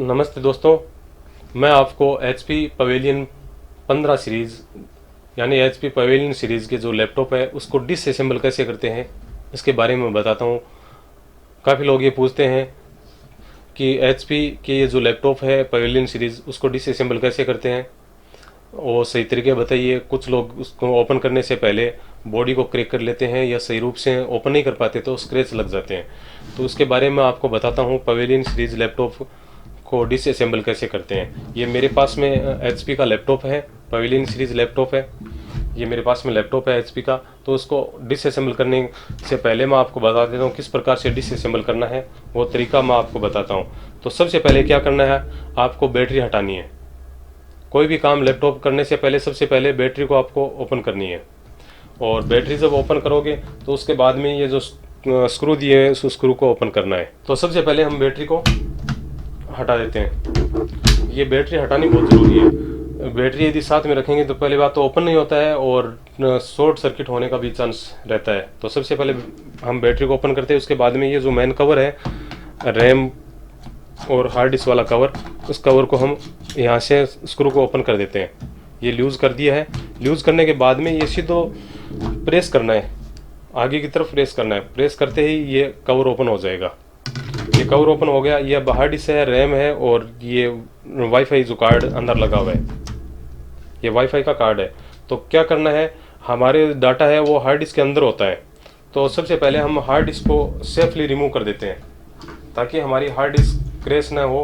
नमस्ते दोस्तों, मैं आपको एच पी पवेलियन 15 सीरीज़ यानी एच पी पवेलियन सीरीज़ के जो लैपटॉप है उसको डिसअसेंबल कैसे करते हैं इसके बारे में बताता हूँ। काफ़ी लोग ये पूछते हैं कि एच पी के ये जो लैपटॉप है पवेलियन सीरीज़ उसको डिसअसेंबल कैसे करते हैं और सही तरीके बताइए। कुछ लोग उसको ओपन करने से पहले बॉडी को क्रैक कर लेते हैं या सही रूप से ओपन नहीं कर पाते तो स्क्रैच लग जाते हैं। तो उसके बारे में आपको बताता हूँ पवेलियन सीरीज़ लैपटॉप को डिसअसेंबल कैसे करते हैं। ये मेरे पास में एच पी का लैपटॉप है, पवेलियन सीरीज़ लैपटॉप है। ये मेरे पास में लैपटॉप है एच पी का। तो उसको डिसअसेंबल करने से पहले मैं आपको बता देता हूँ किस प्रकार से डिसअसेंबल करना है, वो तरीका मैं आपको बताता हूँ। तो सबसे पहले क्या करना है, आपको बैटरी हटानी है। कोई भी काम लैपटॉप करने से पहले सबसे पहले बैटरी को आपको ओपन करनी है। और बैटरी जब ओपन करोगे तो उसके बाद में ये जो स्क्रू दिए हैं उस स्क्रू को ओपन करना है। तो सबसे पहले हम बैटरी को हटा देते हैं। ये बैटरी हटानी बहुत ज़रूरी है। बैटरी यदि साथ में रखेंगे तो पहली बात तो ओपन नहीं होता है और शॉर्ट सर्किट होने का भी चांस रहता है। तो सबसे पहले हम बैटरी को ओपन करते हैं। उसके बाद में ये जो मेन कवर है, रैम और हार्ड डिस्क वाला कवर, उस कवर को हम यहाँ से स्क्रू को ओपन कर देते हैं। ये लूज़ कर दिया है। लूज़ करने के बाद में ये सीधो प्रेस करना है, आगे की तरफ प्रेस करना है। प्रेस करते ही ये कवर ओपन हो जाएगा। ये कवर ओपन हो गया। ये हार्ड डिस्क है, रैम है और ये वाईफाई जो कार्ड अंदर लगा हुआ है, ये वाईफाई का कार्ड है। तो क्या करना है, हमारे डाटा है वो हार्ड डिस्क के अंदर होता है। तो सबसे पहले हम हार्ड डिस्क को सेफली रिमूव कर देते हैं ताकि हमारी हार्ड डिस्क क्रैश ना हो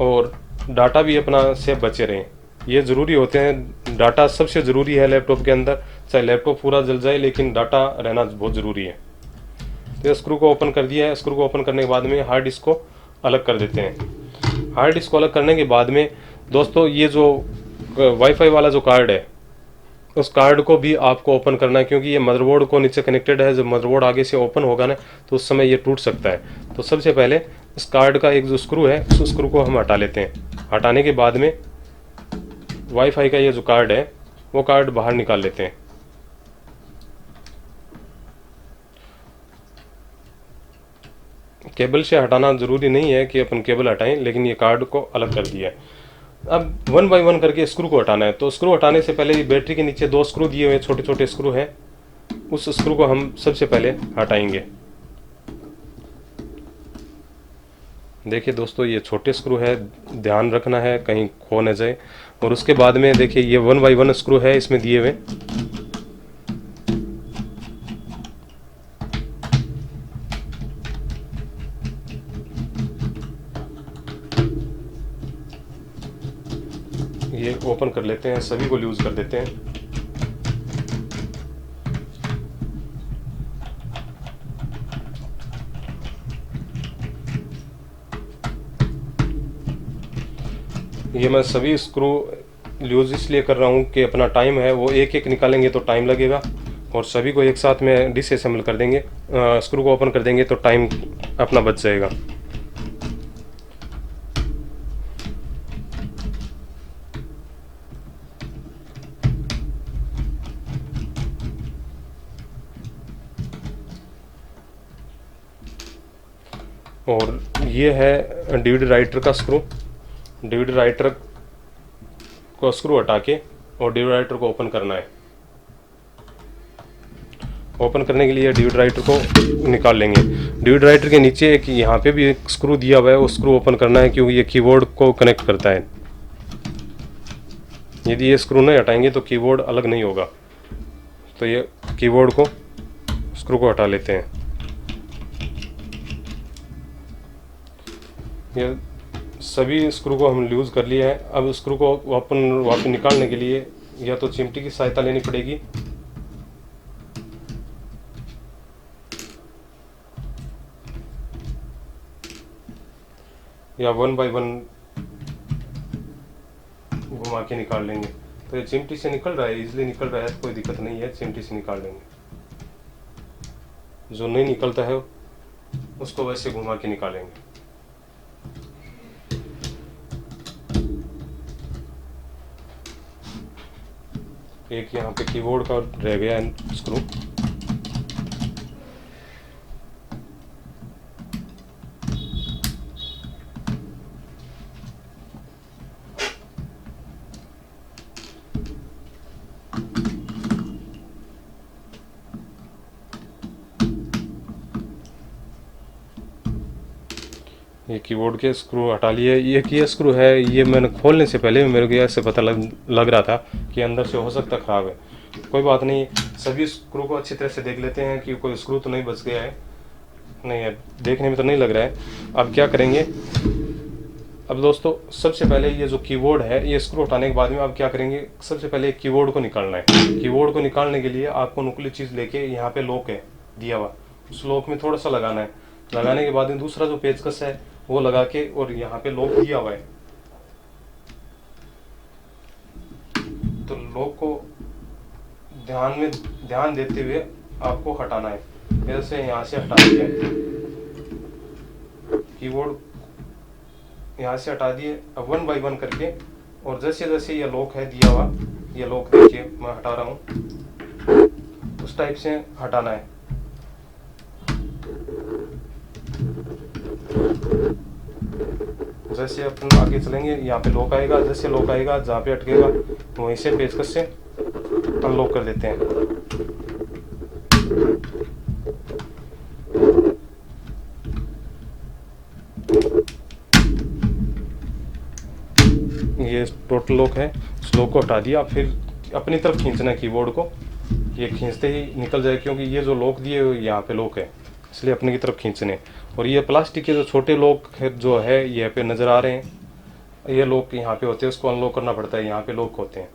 और डाटा भी अपना सेफ बचे रहें। ये ज़रूरी होते हैं, डाटा सबसे ज़रूरी है लैपटॉप के अंदर। चाहे लैपटॉप पूरा जल जाए लेकिन डाटा रहना बहुत ज़रूरी है। तो स्क्रू को ओपन कर दिया है। स्क्रू को ओपन करने के बाद में हार्ड डिस्क को अलग कर देते हैं। हार्ड डिस्क को अलग करने के बाद में दोस्तों ये जो वाईफाई वाला जो कार्ड है उस कार्ड को भी आपको ओपन करना है, क्योंकि ये मदरबोर्ड को नीचे कनेक्टेड है। जब मदरबोर्ड आगे से ओपन होगा ना तो उस समय ये टूट सकता है। तो सबसे पहले इस कार्ड का एक जो स्क्रू है उस स्क्रू को हम हटा लेते हैं। हटाने के बाद में वाईफाई का ये जो कार्ड है वो कार्ड बाहर निकाल लेते हैं। केबल से हटाना ज़रूरी नहीं है कि अपन केबल हटाएं, लेकिन ये कार्ड को अलग कर दिया है। अब वन बाय वन करके स्क्रू को हटाना है। तो स्क्रू हटाने से पहले बैटरी के नीचे दो स्क्रू दिए हुए छोटे छोटे स्क्रू हैं, उस स्क्रू को हम सबसे पहले हटाएंगे। देखिए दोस्तों, ये छोटे स्क्रू है, ध्यान रखना है कहीं खो न जाए। और उसके बाद में देखिए ये वन बाय वन स्क्रू है इसमें दिए हुए। ये ओपन कर लेते हैं, सभी को लूज कर देते हैं। ये मैं सभी स्क्रू लूज इसलिए कर रहा हूँ कि अपना टाइम है वो एक एक निकालेंगे तो टाइम लगेगा, और सभी को एक साथ में डिसअसेंबल कर देंगे, स्क्रू को ओपन कर देंगे तो टाइम अपना बच जाएगा। और ये है डीवीडी राइटर का स्क्रू। डीवीडी राइटर को स्क्रू हटा के और डीवीडी राइटर को ओपन करना है। ओपन करने के लिए डीवीडी राइटर को निकाल लेंगे। डीवीडी राइटर के नीचे एक यहाँ पे भी एक स्क्रू दिया हुआ है, वो स्क्रू ओपन करना है क्योंकि ये कीबोर्ड को कनेक्ट करता है। यदि ये स्क्रू नहीं हटाएंगे तो कीबोर्ड अलग नहीं होगा। तो ये कीबोर्ड को स्क्रू को हटा लेते हैं। ये सभी स्क्रू को हम लूज़ कर लिया है। अब स्क्रू को वापस निकालने के लिए या तो चिमटी की सहायता लेनी पड़ेगी या वन बाय वन घुमा के निकाल लेंगे। तो ये चिमटी से निकल रहा है, इजीली निकल रहा है, तो कोई दिक्कत नहीं है, चिमटी से निकाल लेंगे। जो नहीं निकलता है उसको वैसे घुमा के निकालेंगे। एक यहाँ पे कीबोर्ड का रह गया है स्क्रू। ये कीबोर्ड के स्क्रू हटा लिए। ये स्क्रू है, ये मैंने खोलने से पहले मेरे को ऐसे पता लग रहा था कि अंदर से हो सकता ख़राब है। कोई बात नहीं, सभी स्क्रू को अच्छी तरह से देख लेते हैं कि कोई स्क्रू तो नहीं बच गया है। नहीं है, देखने में तो नहीं लग रहा है। अब क्या करेंगे, अब दोस्तों सबसे पहले ये जो कीबोर्ड है, ये स्क्रू हटाने के बाद में आप क्या करेंगे, सबसे पहले कीबोर्ड को निकालना है। कीबोर्ड को निकालने के लिए आपको नुकीली चीज़ लेके, यहाँ पे लॉक है दिया हुआ, उस लॉक में थोड़ा सा लगाना है। लगाने के बाद में दूसरा जो पेचकस है वो लगा के, और यहाँ पे लॉक दिया हुआ है, तो लॉक को ध्यान देते हुए आपको हटाना है। मेरे से यहाँ से हटा दिया है, कीबोर्ड यहाँ से हटा दिए। अब 1 बाय 1 करके, और जैसे जैसे ये लॉक है दिया हुआ, ये लॉक देखिए मैं हटा रहा हूँ, उस टाइप से हटाना है। जैसे अपन आगे चलेंगे, यहाँ पे लॉक आएगा, जैसे लॉक आएगा जहाँ पे अटकेगा वहीं से पेचकस से अनलॉक कर देते हैं। ये टोटल लॉक है, उस लॉक को हटा दिया। फिर अपनी तरफ खींचना है कीबोर्ड को, ये खींचते ही निकल जाए, क्योंकि ये जो लॉक दिए यहाँ पे लॉक है, इसलिए अपने की तरफ खींचने। और ये प्लास्टिक के जो छोटे लॉक जो है ये पे नज़र आ रहे हैं, ये लॉक यहाँ पे होते हैं, उसको अनलॉक करना पड़ता है, यहाँ पे लॉक होते हैं।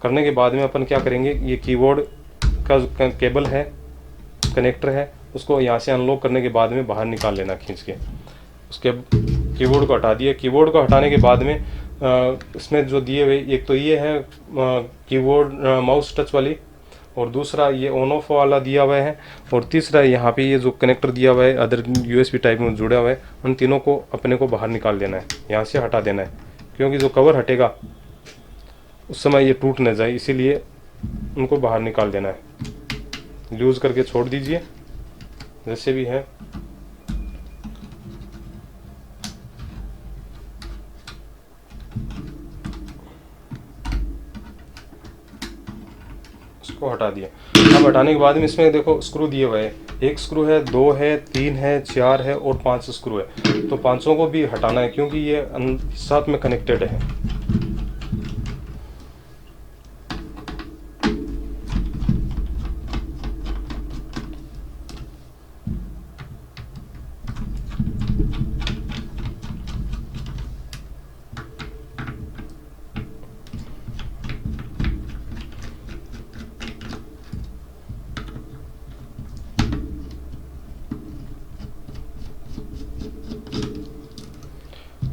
करने के बाद में अपन क्या करेंगे, ये कीबोर्ड का जो केबल है, कनेक्टर है, उसको यहाँ से अनलॉक करने के बाद में बाहर निकाल लेना खींच के। उसके कीबोर्ड को हटा दिए। कीबोर्ड को हटाने के बाद में इसमें जो दिए हुए, एक तो ये है कीबोर्ड माउस टच वाली, और दूसरा ये ऑन ऑफ वाला दिया हुआ है, और तीसरा यहाँ पे ये जो कनेक्टर दिया हुआ है अदर यूएसबी टाइप में जुड़ा हुआ है। उन तीनों को अपने को बाहर निकाल देना है, यहाँ से हटा देना है, क्योंकि जो कवर हटेगा उस समय ये टूट न जाए, इसीलिए उनको बाहर निकाल देना है। लूज करके छोड़ दीजिए जैसे भी है। इसको हटा दिया। अब हटाने के बाद में इसमें देखो स्क्रू दिए हुए हैं, एक स्क्रू है, 2 है, 3 है, 4 है और 5 स्क्रू है। तो पांचों को भी हटाना है, क्योंकि ये साथ में कनेक्टेड है।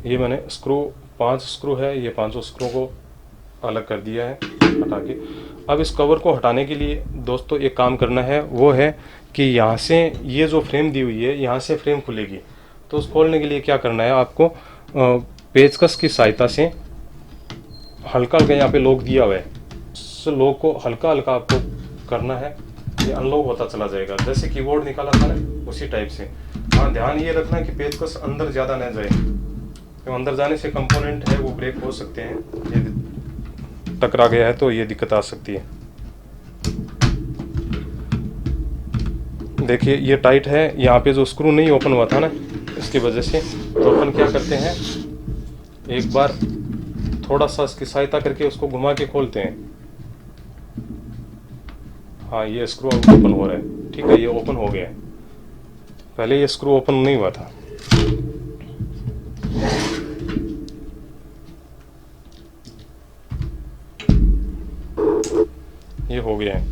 ये मैंने स्क्रू 5 स्क्रू है, ये पांचों स्क्रू को अलग कर दिया है हटा के। अब इस कवर को हटाने के लिए दोस्तों एक काम करना है, वो है कि यहाँ से ये जो फ्रेम दी हुई है, यहाँ से फ्रेम खुलेगी। तो उस खोलने के लिए क्या करना है, आपको पेचकस की सहायता से हल्का हल्का, यहाँ पे लॉक दिया हुआ है, उस लॉक को हल्का हल्का आपको करना है, ये अनलॉक होता चला जाएगा। जैसे कीबोर्ड निकाला था ना, उसी टाइप से। हाँ, ध्यान ये रखना कि पेचकस अंदर ज़्यादा न जाए, तो अंदर जाने से कंपोनेंट है वो ब्रेक हो सकते हैं, यदि टकरा गया है तो ये दिक्कत आ सकती है। देखिए ये टाइट है, यहाँ पे जो स्क्रू नहीं ओपन हुआ था ना, इसकी वजह से। तो अपन क्या करते हैं, एक बार थोड़ा सा इसकी सहायता करके उसको घुमा के खोलते हैं। हाँ, ये स्क्रू ओपन हो रहा है, ठीक है, ये ओपन हो गया है। पहले ये स्क्रू ओपन नहीं हुआ था। ये हो गया है।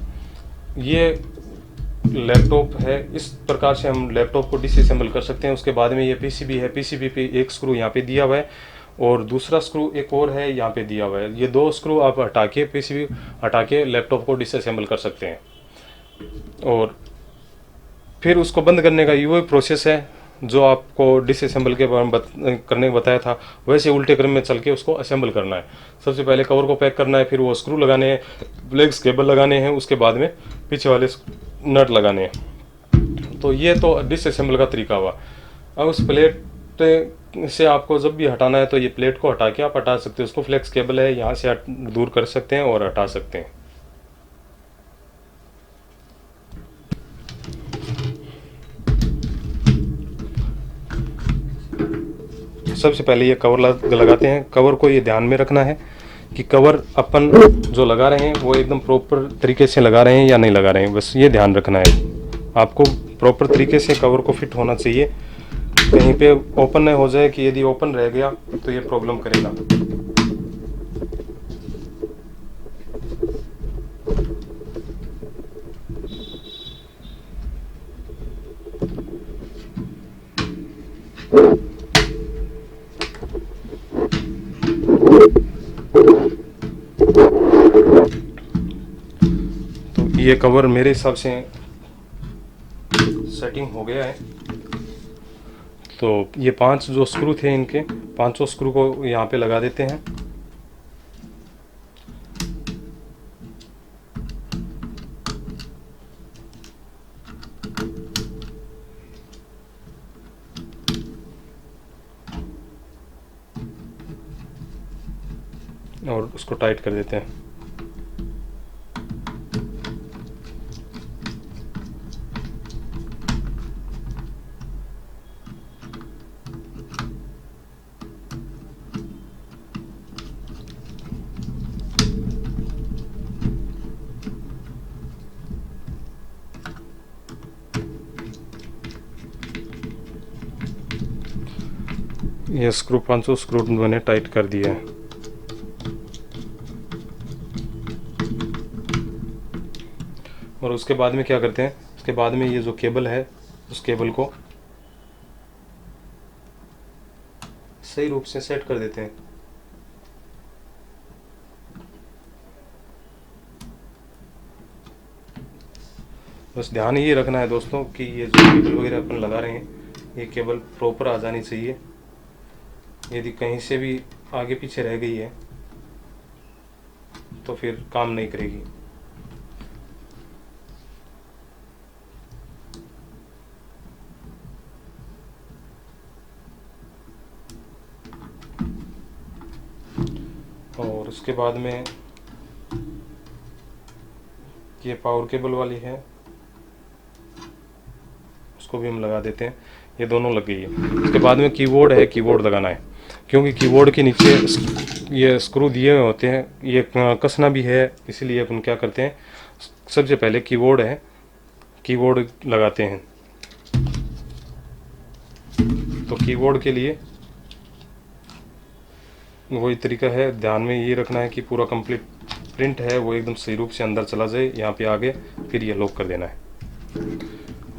ये लैपटॉप है, इस प्रकार से हम लैपटॉप को डिसअसेंबल कर सकते हैं। उसके बाद में ये पीसीबी है, पीसीबी पे एक स्क्रू यहाँ पे दिया हुआ है, और दूसरा स्क्रू एक और है यहाँ पे दिया हुआ है। ये 2 स्क्रू आप हटा के, पीसीबी हटा के लैपटॉप को डिसअसेंबल कर सकते हैं। और फिर उसको बंद करने का ये प्रोसेस है जो आपको डिसअसेंबल के करने को बताया था, वैसे उल्टे क्रम में चल के उसको असेंबल करना है। सबसे पहले कवर को पैक करना है, फिर वो स्क्रू लगाने हैं, फ्लेक्स केबल लगाने हैं, उसके बाद में पीछे वाले नट लगाने हैं। तो ये तो डिसअसेंबल का तरीका हुआ। अब उस प्लेट से आपको जब भी हटाना है तो ये प्लेट को हटा के आप हटा सकते हो। उसको फ्लेक्स केबल है, यहाँ से दूर कर सकते हैं और हटा सकते हैं। सबसे पहले ये कवर लगाते हैं। कवर को ये ध्यान में रखना है कि कवर अपन जो लगा रहे हैं वो एकदम प्रॉपर तरीके से लगा रहे हैं या नहीं लगा रहे हैं, बस ये ध्यान रखना है। आपको प्रॉपर तरीके से कवर को फिट होना चाहिए, कहीं पे ओपन नहीं हो जाए कि यदि ओपन रह गया तो ये प्रॉब्लम करेगा। तो ये कवर मेरे हिसाब से सेटिंग हो गया है। तो ये 5 जो स्क्रू थे, इनके 5 स्क्रू को यहाँ पे लगा देते हैं। और उसको टाइट कर देते हैं। ये स्क्रू 500 स्क्रू मैंने टाइट कर दिया है। और उसके बाद में क्या करते हैं, उसके बाद में ये जो केबल है उस केबल को सही रूप से सेट कर देते हैं। बस ध्यान ये रखना है दोस्तों कि ये जो केबल वगैरह अपन लगा रहे हैं ये केबल प्रॉपर आ जानी चाहिए। यदि कहीं से भी आगे पीछे रह गई है तो फिर काम नहीं करेगी। और उसके बाद में ये पावर केबल वाली है, उसको भी हम लगा देते हैं। ये दोनों लग गई है। उसके बाद में कीबोर्ड है, कीबोर्ड लगाना है, क्योंकि कीबोर्ड के नीचे ये स्क्रू दिए हुए होते हैं, ये कसना भी है, इसीलिए अपन क्या करते हैं, सबसे पहले कीबोर्ड है, कीबोर्ड लगाते हैं। तो कीबोर्ड के लिए वही तरीका है, ध्यान में ये रखना है कि पूरा कंप्लीट प्रिंट है वो एकदम सही रूप से अंदर चला जाए, यहाँ पे आगे, फिर ये लॉक कर देना है।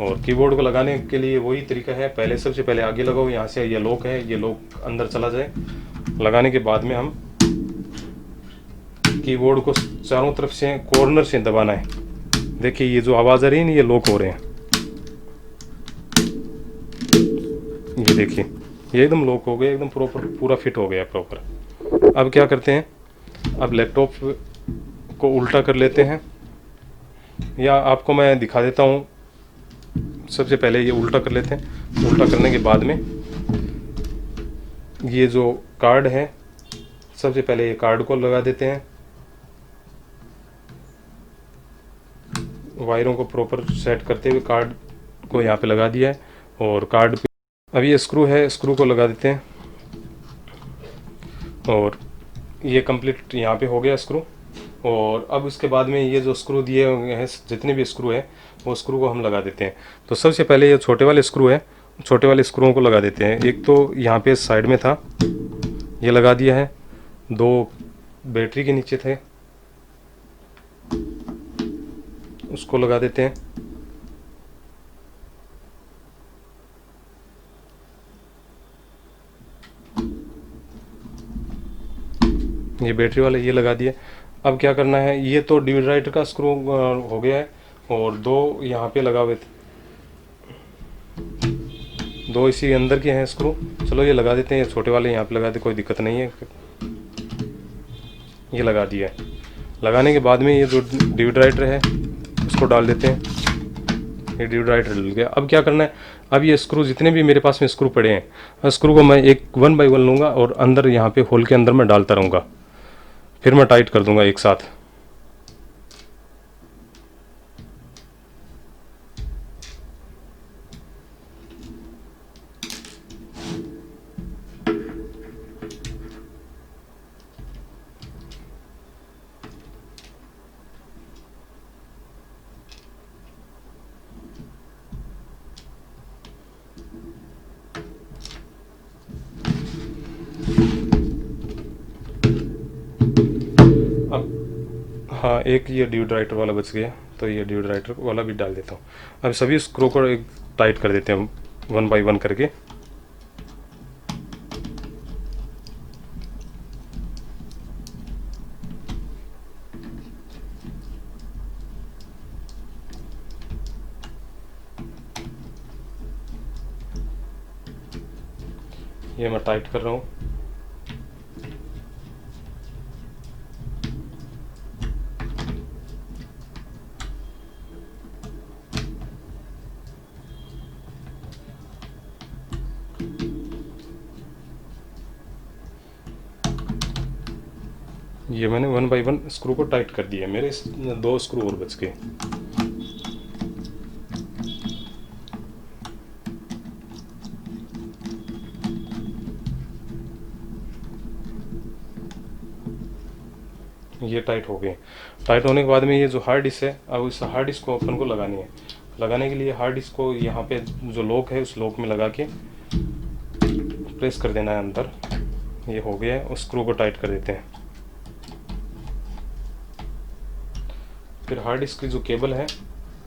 और कीबोर्ड को लगाने के लिए वही तरीका है, पहले सबसे पहले आगे लगाओ, यहाँ से ये लॉक है, ये लॉक अंदर चला जाए। लगाने के बाद में हम कीबोर्ड को चारों तरफ से कॉर्नर से दबाना है। देखिए ये जो आवाज़ आ रही है ना, ये लॉक हो रहे हैं, ये देखिए ये एकदम लॉक हो गया, एकदम प्रॉपर पूरा फिट हो गया प्रॉपर। अब क्या करते हैं, अब लैपटॉप को उल्टा कर लेते हैं, या आपको मैं दिखा देता हूँ। सबसे पहले ये उल्टा कर लेते हैं। उल्टा करने के बाद में ये जो कार्ड है, सबसे पहले ये कार्ड को लगा देते हैं। वायरों को प्रॉपर सेट करते हुए कार्ड को यहाँ पे लगा दिया है। और कार्ड पे अब ये स्क्रू है, स्क्रू को लगा देते हैं। और ये कंप्लीट यहाँ पे हो गया स्क्रू। और अब उसके बाद में ये जो स्क्रू दिए हुए हैं, जितने भी स्क्रू है वो स्क्रू को हम लगा देते हैं। तो सबसे पहले ये छोटे वाले स्क्रू है, छोटे वाले स्क्रूओं को लगा देते हैं। एक तो यहाँ पे साइड में था, ये लगा दिया है। 2 बैटरी के नीचे थे, उसको लगा देते हैं। ये बैटरी वाले ये लगा दिए। अब क्या करना है, ये तो डिवाइडर का स्क्रू हो गया है, और 2 यहाँ पे लगा हुए थे, 2 इसी अंदर के हैं स्क्रू। चलो ये लगा देते हैं, ये छोटे वाले यहाँ पे लगा दे, कोई दिक्कत नहीं है। ये लगा दिया है। लगाने के बाद में ये जो डिवाइडर है उसको डाल देते हैं। ये डिवाइडर डल गया। अब क्या करना है, अब ये स्क्रू जितने भी मेरे पास में स्क्रू पड़े हैं, स्क्रू को मैं एक 1 बाय 1 लूँगा और अंदर यहाँ पे होल के अंदर मैं डालता रहूँगा, फिर मैं टाइट कर दूंगा एक साथ। अब हाँ, एक ये ड्यूड वाला बच गया, तो ये ड्यूड वाला भी डाल देता हूँ। अब सभी स्क्रू को एक टाइट कर देते हैं वन बाय वन करके। ये मैं टाइट कर रहा हूँ। ये मैंने वन बाय वन स्क्रू को टाइट कर दिया। मेरे 2 स्क्रू और बच गए। ये टाइट हो गए। टाइट होने के बाद में ये जो हार्ड डिस्क है, अब इस हार्ड डिस्क को अपन को लगानी है। लगाने के लिए हार्ड डिस्क को यहाँ पे जो लॉक है उस लॉक में लगा के प्रेस कर देना है अंदर। ये हो गया है। उस स्क्रू को टाइट कर देते हैं। फिर हार्ड डिस्क की जो केबल है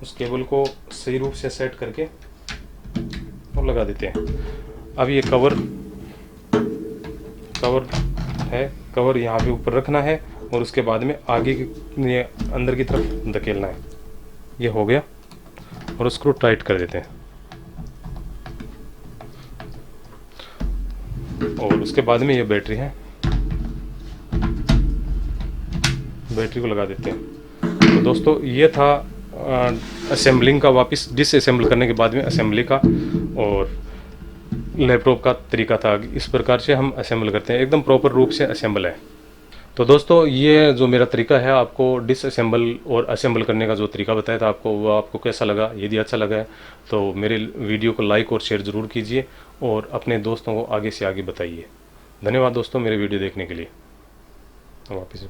उस केबल को सही रूप से सेट करके और लगा देते हैं। अब ये कवर है, कवर यहाँ पे ऊपर रखना है और उसके बाद में आगे ये अंदर की तरफ धकेलना है। ये हो गया और स्क्रू टाइट कर देते हैं। और उसके बाद में ये बैटरी है, बैटरी को लगा देते हैं। तो दोस्तों ये था असेंबलिंग का, वापस डिसअसेंबल करने के बाद में असेंबली का और लैपटॉप का तरीका था। इस प्रकार से हम असेंबल करते हैं, एकदम प्रॉपर रूप से असेंबल है। तो दोस्तों ये जो मेरा तरीका है आपको डिसअसेंबल और असेंबल करने का जो तरीका बताया था आपको, वो आपको कैसा लगा? यदि अच्छा लगा है तो मेरे वीडियो को लाइक और शेयर ज़रूर कीजिए और अपने दोस्तों को आगे से आगे बताइए। धन्यवाद दोस्तों मेरे वीडियो देखने के लिए। वापस